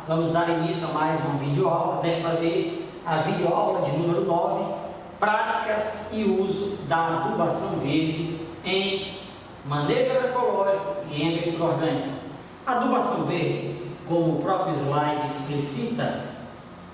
vamos dar início a mais uma videoaula, desta vez a videoaula de número 9, práticas e uso da adubação verde em manejo agroecológico e em agricultura orgânica. A adubação verde, como o próprio slide explicita,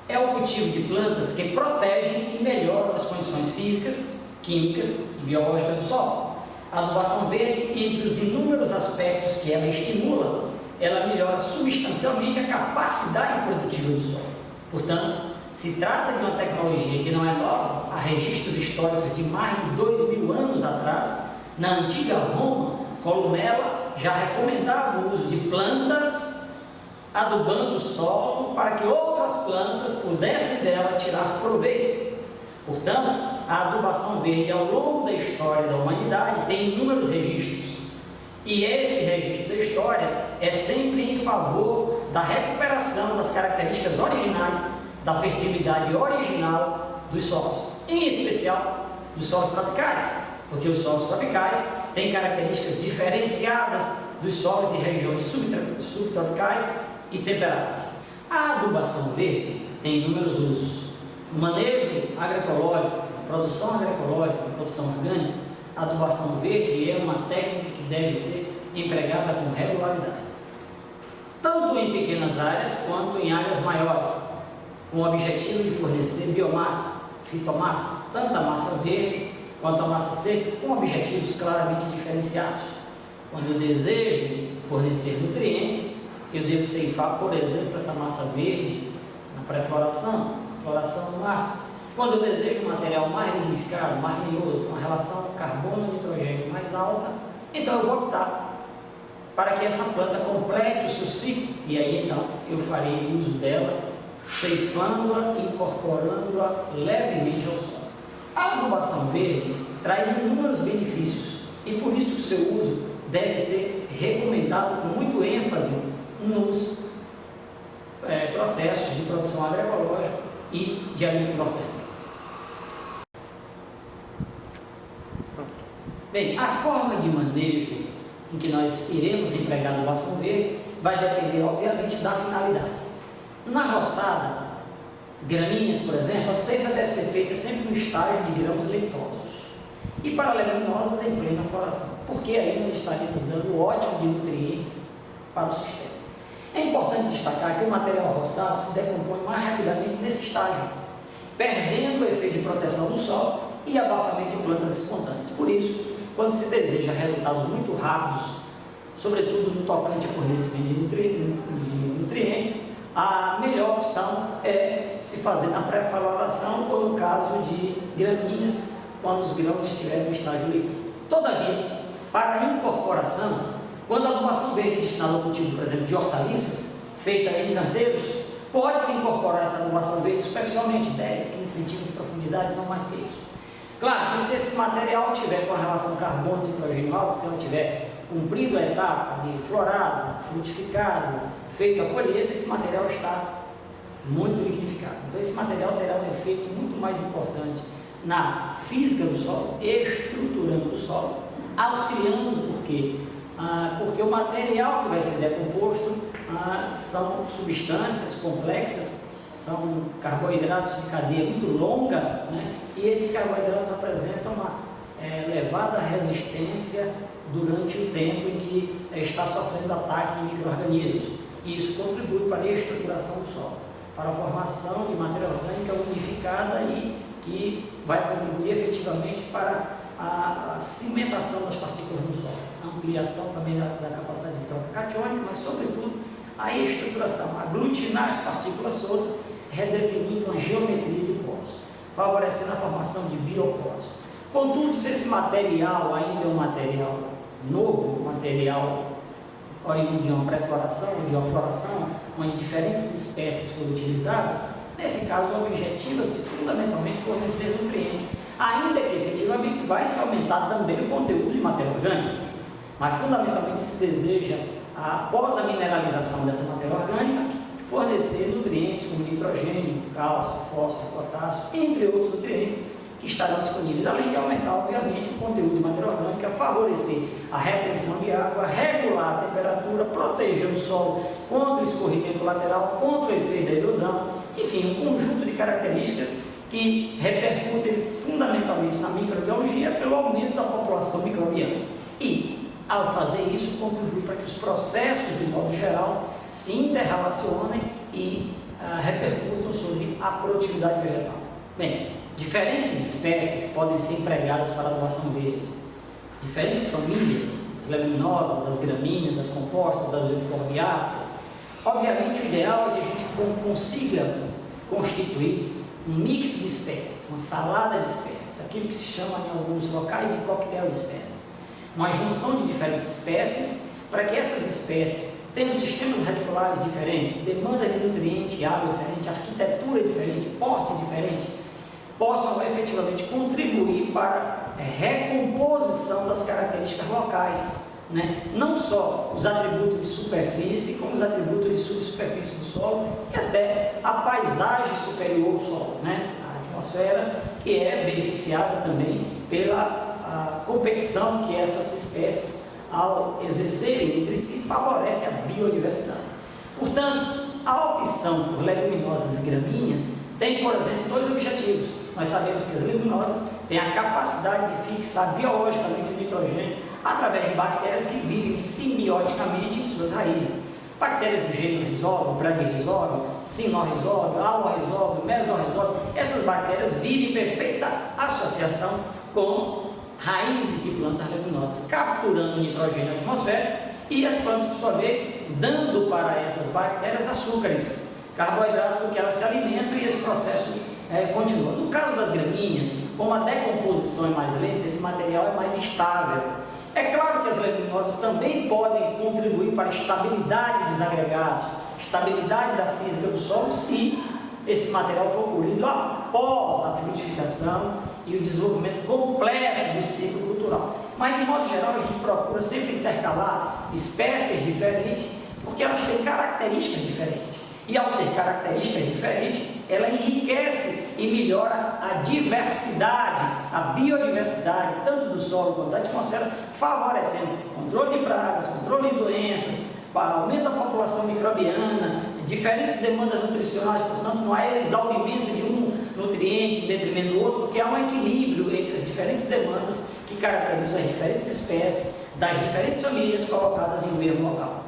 é o cultivo de plantas que protegem e melhoram as condições físicas, químicas e biológicas do solo. A adubação verde, entre os inúmeros aspectos que ela estimula, ela melhora substancialmente a capacidade produtiva do solo. Portanto, se trata de uma tecnologia que não é nova. Há registros históricos de mais de 2000 anos atrás. Na antiga Roma, Columela já recomendava o uso de plantas adubando o solo para que outras plantas pudessem dela tirar proveito. Portanto, a adubação verde, ao longo da história da humanidade, tem inúmeros registros. E esse registro da história é sempre em favor da recuperação das características originais, da fertilidade original dos solos, em especial dos solos tropicais, porque os solos tropicais têm características diferenciadas dos solos de regiões subtropicais e temperadas. A adubação verde tem inúmeros usos. No manejo agroecológico, na produção agroecológica, na produção orgânica, a adubação verde é uma técnica que deve ser empregada com regularidade, tanto em pequenas áreas quanto em áreas maiores, com o objetivo de fornecer biomassa, fitomassa, tanto a massa verde quanto a massa seca, com objetivos claramente diferenciados. Quando eu desejo fornecer nutrientes, eu devo ceifar, por exemplo, essa massa verde na pré-floração, floração no máximo. Quando eu desejo um material mais lignificado, mais lenhoso, uma relação carbono-nitrogênio mais alta, então eu vou optar para que essa planta complete o seu ciclo, e aí então eu farei uso dela, ceifando-a, incorporando-a levemente ao solo. A adubação verde traz inúmeros benefícios e por isso o seu uso deve ser recomendado com muito ênfase nos processos de produção agroecológica e de agricultura orgânica. Bem, a forma de manejo em que nós iremos empregar a adubação verde vai depender, obviamente, da finalidade. Na roçada, gramíneas, por exemplo, a ceifa deve ser feita sempre no estágio de grãos leitosos e para leguminosas em plena floração, porque aí nós estaremos dando o ótimo de nutrientes para o sistema. É importante destacar que o material roçado se decompõe mais rapidamente nesse estágio, perdendo o efeito de proteção do solo e abafamento de plantas espontâneas. Por isso, quando se deseja resultados muito rápidos, sobretudo no tocante a fornecimento de nutrientes, a melhor opção é se fazer na pré-floração ou no caso de gramíneas, quando os grãos estiverem no estágio líquido. Todavia, para a incorporação, quando a adubação verde é destinada ao cultivo, por exemplo, de hortaliças, feita em canteiros, pode-se incorporar essa adubação verde superficialmente, 10, 15 centímetros de profundidade, não mais que isso. Claro que se esse material tiver com a relação carbono-nitrogênio alta, se ele tiver cumprido a etapa de florado, frutificado, feito a colheita, esse material está muito lignificado. Então esse material terá um efeito muito mais importante na física do solo, estruturando o solo, auxiliando porque o material que vai ser decomposto são substâncias complexas, são carboidratos de cadeia muito longa, né? E esses carboidratos apresentam uma elevada resistência durante o tempo em que está sofrendo ataque de micro-organismos. E isso contribui para a estruturação do solo, para a formação de matéria orgânica unificada e que vai contribuir efetivamente para a cimentação das partículas no solo, a ampliação também da capacidade de troca catiônica, mas sobretudo a estruturação, aglutinar as partículas soltas, redefinindo uma geometria de poros, favorecendo a formação de bioporos. Contudo, se esse material ainda é um material novo, material oriundo de uma pré-floração ou de uma floração, onde diferentes espécies foram utilizadas, nesse caso o objetivo é fundamentalmente fornecer nutrientes, ainda que efetivamente vai se aumentar também o conteúdo de matéria orgânica, mas fundamentalmente se deseja, após a mineralização dessa matéria orgânica, fornecer nutrientes como nitrogênio, cálcio, fósforo, potássio, entre outros nutrientes que estarão disponíveis, além de aumentar, obviamente, o conteúdo de matéria orgânica, favorecer a retenção de água, regular a temperatura, proteger o solo contra o escorrimento lateral, contra o efeito da erosão, enfim, um conjunto de características que repercutem fundamentalmente na microbiologia pelo aumento da população microbiana. E, ao fazer isso, contribui para que os processos, de modo geral, se interrelacionem e repercutam sobre a produtividade vegetal. Bem, diferentes espécies podem ser empregadas para a adubação verde. Diferentes famílias, as leguminosas, as gramíneas, as compostas, as euforbiáceas. Obviamente, o ideal é que a gente consiga constituir um mix de espécies, uma salada de espécies, aquilo que se chama em alguns locais de coquetel de espécies. Uma junção de diferentes espécies para que essas espécies, tendo sistemas radiculares diferentes, demanda de nutriente, água diferente, arquitetura diferente, porte diferente, possam efetivamente contribuir para a recomposição das características locais, né? Não só os atributos de superfície, como os atributos de subsuperfície do solo e até a paisagem superior ao solo, né? A atmosfera, que é beneficiada também pela competição que essas espécies, ao exercerem entre si, favorece a biodiversidade. Portanto, a opção por leguminosas e gramíneas tem, por exemplo, dois objetivos. Nós sabemos que as leguminosas têm a capacidade de fixar biologicamente o nitrogênio através de bactérias que vivem simbioticamente em suas raízes. Bactérias do gênero Rhizóbio, Bradyrhizóbio, Sinorhizóbio, Alorhizóbio, Mesorhizóbio, essas bactérias vivem em perfeita associação com raízes de plantas leguminosas, capturando o nitrogênio na atmosfera e as plantas, por sua vez, dando para essas bactérias açúcares, carboidratos com que elas se alimentam e esse processo continua. No caso das gramíneas, como a decomposição é mais lenta, esse material é mais estável. É claro que as leguminosas também podem contribuir para a estabilidade dos agregados, estabilidade da física do solo, se esse material for colhido após a frutificação e o desenvolvimento completo do ciclo cultural. Mas, de modo geral, a gente procura sempre intercalar espécies diferentes, porque elas têm características diferentes. E, ao ter características diferentes, ela enriquece e melhora a diversidade, a biodiversidade, tanto do solo quanto da atmosfera, favorecendo controle de pragas, controle de doenças, aumento da população microbiana, diferentes demandas nutricionais, portanto, não há exaurimento de um nutriente em detrimento do outro, porque há um equilíbrio entre as diferentes demandas que caracterizam as diferentes espécies das diferentes famílias colocadas em um mesmo local.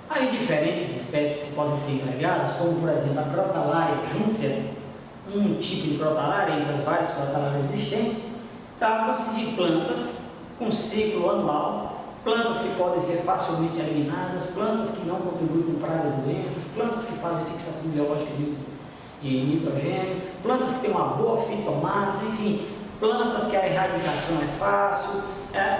As diferentes espécies que podem ser empregadas, como por exemplo a Crotalaria juncea, um tipo de Crotalaria entre as várias Crotalarias existentes, tratam-se de plantas com ciclo anual, plantas que podem ser facilmente eliminadas, plantas que não contribuem com pragas e doenças, plantas que fazem fixação biológica de nitrogênio, plantas que têm uma boa fitomassa, enfim, plantas que a erradicação é fácil,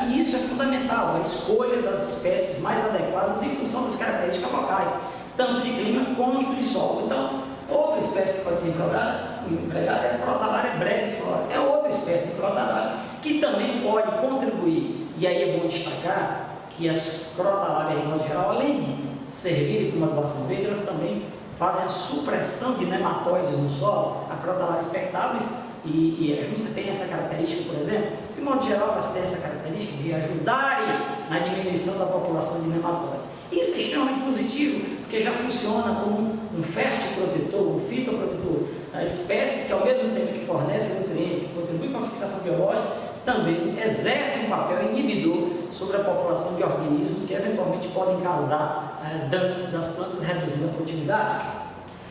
e isso é fundamental, a escolha das espécies mais adequadas em função das características locais, tanto de clima quanto de solo. Então, outra espécie que pode ser empregada é a Crotalaria brevidiflora, é outra espécie de Crotalaria que também pode contribuir, e aí é bom destacar que as Crotalarias, de modo geral, além de servirem como adubação verde, elas também fazem a supressão de nematóides no solo, a Crotalaria spectabilis e a juncea tem essa característica, por exemplo, de modo geral elas têm essa característica de ajudarem na diminuição da população de nematóides. Isso é extremamente positivo, porque já funciona como um fértil protetor, um fitoprotetor. Espécies que, ao mesmo tempo que fornecem nutrientes, que contribuem com a fixação biológica, também exercem um papel inibidor sobre a população de organismos que eventualmente podem causar danos às plantas, reduzindo a produtividade.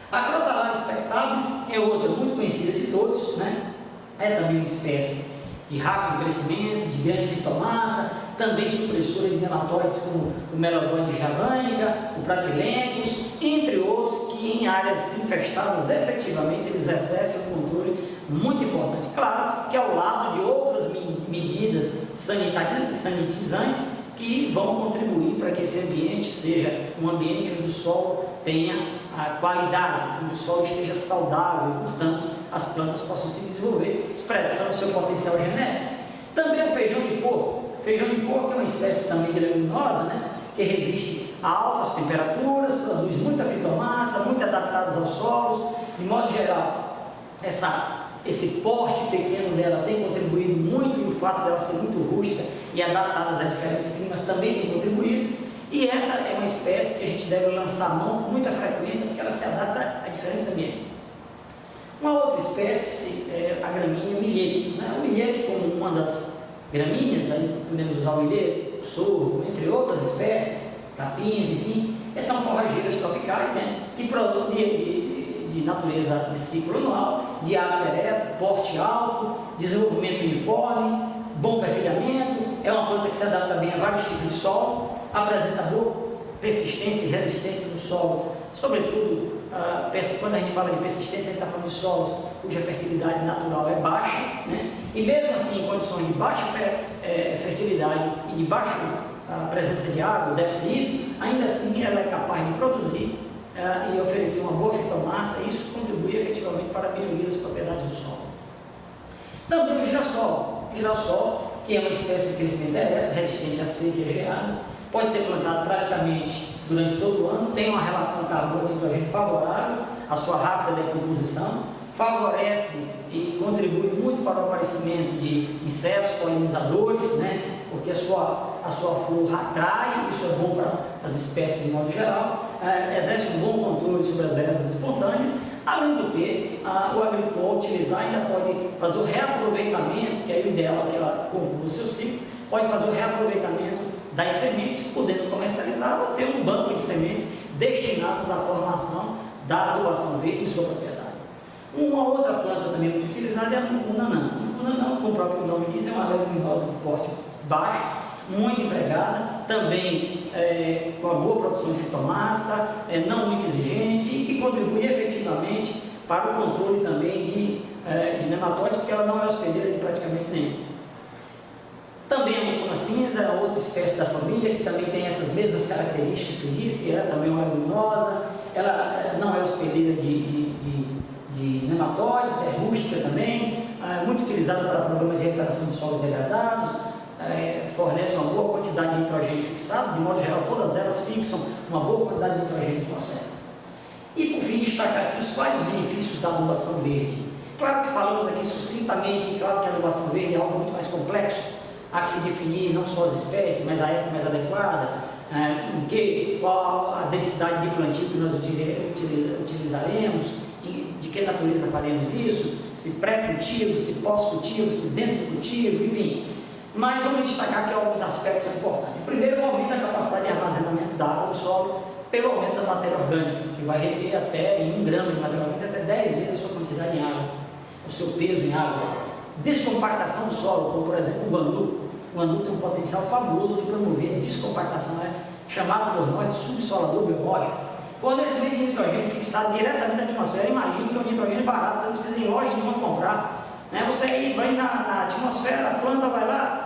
A Crotalaria spectabilis é outra muito conhecida de todos, né? É também uma espécie de rápido crescimento, de grande fitomassa, também supressora de nematóides como o Melodone javanica, o Pratylenchus, entre outros, que em áreas infestadas efetivamente eles exercem um controle muito importante. Claro que ao lado de outras medidas sanitizantes que vão contribuir para que esse ambiente seja um ambiente onde o solo tenha a qualidade, onde o solo esteja saudável e, portanto, as plantas possam se desenvolver, expressando seu potencial genético. Também o feijão de porco. O feijão de porco é uma espécie também de leguminosa, né, que resiste a altas temperaturas, produz muita fitomassa, muito adaptados aos solos. De modo geral, esse porte pequeno dela tem contribuído muito, e o fato dela ser muito rústica e adaptada a diferentes climas também tem contribuído. E essa é uma espécie que a gente deve lançar a mão com muita frequência, porque ela se adapta a diferentes ambientes. Uma outra espécie é a gramínea milheto, né? O milheto, como uma das gramíneas, aí podemos usar o milheto, o sorgo, entre outras espécies, capins, enfim, essas são forrageiras tropicais, né? Que produzem de natureza de ciclo anual, de hábito ereto, porte alto, desenvolvimento uniforme, bom perfilhamento, é uma planta que se adapta bem a vários tipos de solo, apresenta boa persistência e resistência do solo, sobretudo, quando a gente fala de persistência, a gente está falando de solos cuja fertilidade natural é baixa, né? E mesmo assim, em condições de baixa fertilidade e de baixa presença de água, déficit hídrico, ainda assim ela é capaz de produzir e oferecer uma boa fitomassa, e isso contribui efetivamente para a melhoria das propriedades do solo. Também o girassol, que é uma espécie de crescimento ereto, resistente a seca e a geada, pode ser plantado praticamente durante todo o ano, tem uma relação carbono-nitrogênio favorável, a sua rápida decomposição, favorece e contribui muito para o aparecimento de insetos polinizadores, né? Porque a sua flor atrai, isso é bom para as espécies de modo geral, exerce um bom controle sobre as verbas espontâneas, além do que o agricultor, ao utilizar, ainda pode fazer o reaproveitamento, que é o ideal que ela conclua o seu ciclo, pode fazer o reaproveitamento das sementes, podendo comercializar ou ter um banco de sementes destinadas à formação da adubação verde em sua propriedade. Uma outra planta também muito utilizada é a mucunanã. A mucunanã, como o próprio nome diz, é uma leguminosa de porte baixo, muito empregada, também com uma boa produção de fitomassa, não muito exigente e que contribui efetivamente para o controle também de nematóides, porque ela não é hospedeira de praticamente nenhum. Também a mucuna cinza é outra espécie da família que também tem essas mesmas características que eu disse, ela também é uma leguminosa, ela não é hospedeira de nematóides, é rústica também, muito utilizada para problemas de recuperação de solos degradados, fornece uma boa quantidade de nitrogênio fixado, de modo geral todas elas fixam uma boa quantidade de nitrogênio atmosférico. E por fim destacar aqui os vários benefícios da adubação verde. Claro que falamos aqui sucintamente, claro que a adubação verde é algo muito mais complexo, há que se definir não só as espécies, mas a época mais adequada, qual a densidade de plantio que nós utilizaremos, de que natureza faremos isso, se pré-cultivo, se pós-cultivo, se dentro do cultivo, enfim. Mas vamos destacar que alguns aspectos são importantes. Primeiro, o aumento da capacidade de armazenamento da água no solo pelo aumento da matéria orgânica, que vai reter até em 1 grama de matéria orgânica, até 10 vezes a sua quantidade em água, o seu peso em água. Descompactação do solo, como por exemplo o guandu. O guandu tem um potencial fabuloso de promover a descompactação, chamado por nós de subsolador biológico. Fornecimento de nitrogênio fixado diretamente na atmosfera. Imagine que é um nitrogênio barato, você não precisa ir em loja nenhuma comprar. Você aí vai na atmosfera, a planta vai lá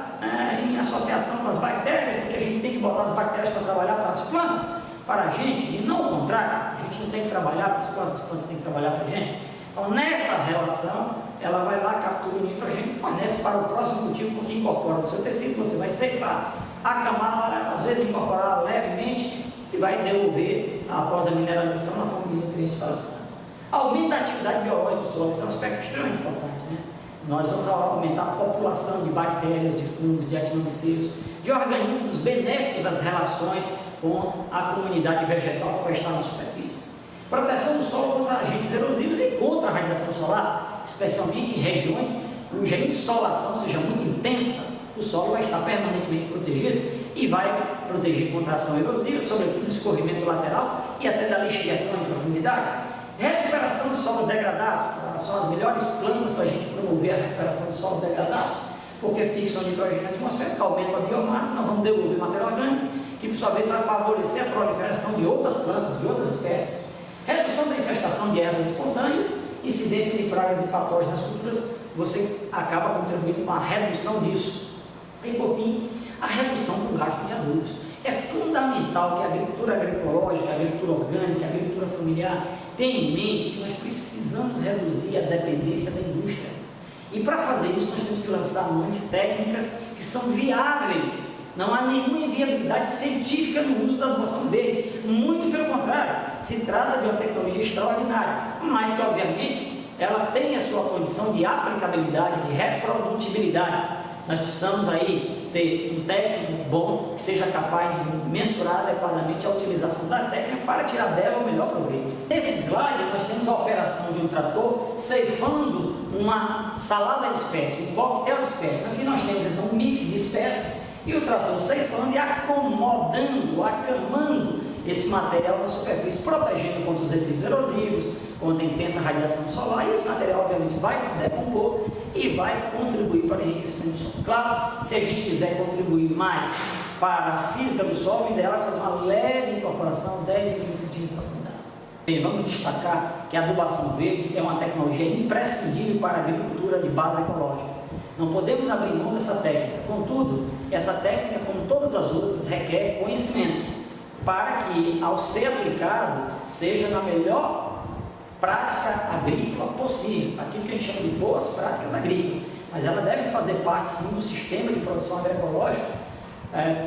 em associação com as bactérias, porque a gente tem que botar as bactérias para trabalhar para as plantas, para a gente, e não o contrário. A gente não tem que trabalhar para as plantas têm que trabalhar para a gente. Então, nessa relação, ela vai lá, captura o nitrogênio e fornece para o próximo cultivo, porque incorpora no seu tecido, você vai ceifar a camada, às vezes incorporar levemente e vai devolver, após a mineralização, na forma de nutrientes para as plantas. Aumento da atividade biológica do solo, esse é um aspecto extremamente importante, né? Nós vamos aumentar a população de bactérias, de fungos, de actinomycetos, de organismos benéficos às relações com a comunidade vegetal que vai estar na superfície. Proteção do solo contra agentes erosivos e contra a radiação solar, especialmente em regiões cuja insolação seja muito intensa, o solo vai estar permanentemente protegido e vai proteger contra a ação erosiva, sobretudo escorrimento lateral e até da lixiviação em profundidade. Recuperação dos solos degradados, são as melhores plantas para a gente promover a recuperação dos solos degradados, porque fixam o nitrogênio atmosférico, aumentam a biomassa, nós vamos devolver matéria orgânica, que por sua vez vai favorecer a proliferação de outras plantas, de outras espécies. Redução da infestação de ervas espontâneas, incidência de pragas e patógenos nas culturas, você acaba contribuindo com a redução disso. E por fim, a redução do gasto de adubos. É fundamental que a agricultura agroecológica, a agricultura orgânica, a agricultura familiar tenha em mente que nós precisamos reduzir a dependência da indústria. E para fazer isso nós temos que lançar mão de técnicas que são viáveis. Não há nenhuma inviabilidade científica no uso da adubação verde. Muito pelo contrário, se trata de uma tecnologia extraordinária, mas que obviamente ela tem a sua condição de aplicabilidade, de reprodutibilidade. Nós precisamos aí ter um técnico bom que seja capaz de mensurar adequadamente a utilização da técnica para tirar dela o melhor proveito. Nesse slide nós temos a operação de um trator ceifando uma salada de espécies, um coquetel de espécies. Aqui nós temos então um mix de espécies e o trator ceifando e acomodando, acamando esse material na superfície, protegendo contra os efeitos erosivos, contra a intensa radiação solar, e esse material obviamente vai se decompor e vai contribuir para o enriquecimento do solo. Claro, se a gente quiser contribuir mais para a física do solo, o ideal é fazer uma leve incorporação, 10 a 15 centímetros de profundidade. Bem, vamos destacar que a adubação verde é uma tecnologia imprescindível para a agricultura de base ecológica. Não podemos abrir mão dessa técnica, contudo, essa técnica, como todas as outras, requer conhecimento, para que, ao ser aplicado, seja na melhor prática agrícola possível, aquilo que a gente chama de boas práticas agrícolas, mas ela deve fazer parte sim do sistema de produção agroecológica,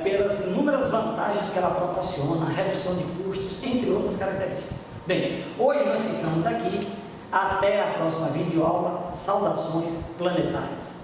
pelas inúmeras vantagens que ela proporciona, a redução de custos, entre outras características. Bem, hoje nós ficamos aqui, até a próxima videoaula, saudações planetárias.